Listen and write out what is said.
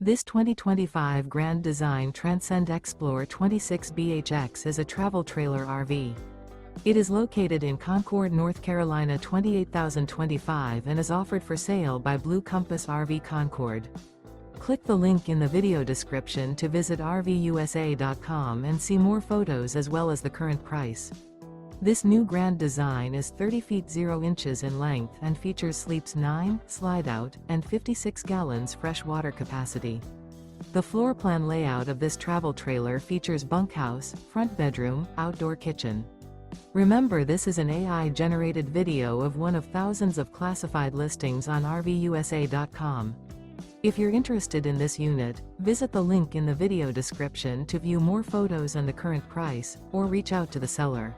This 2025 Grand Design Transcend Xplor 26BHX is a travel trailer RV. It is located in Concord, North Carolina 28025 and is offered for sale by Blue Compass RV Concord. Click the link in the video description to visit RVUSA.com and see more photos as well as the current price. This new Grand Design is 30 feet 0 inches in length and features sleeps 9, slide-out, and 56 gallons fresh water capacity. The floor plan layout of this travel trailer features bunkhouse, front bedroom, outdoor kitchen. Remember, this is an AI-generated video of one of thousands of classified listings on RVUSA.com. If you're interested in this unit, visit the link in the video description to view more photos and the current price, or reach out to the seller.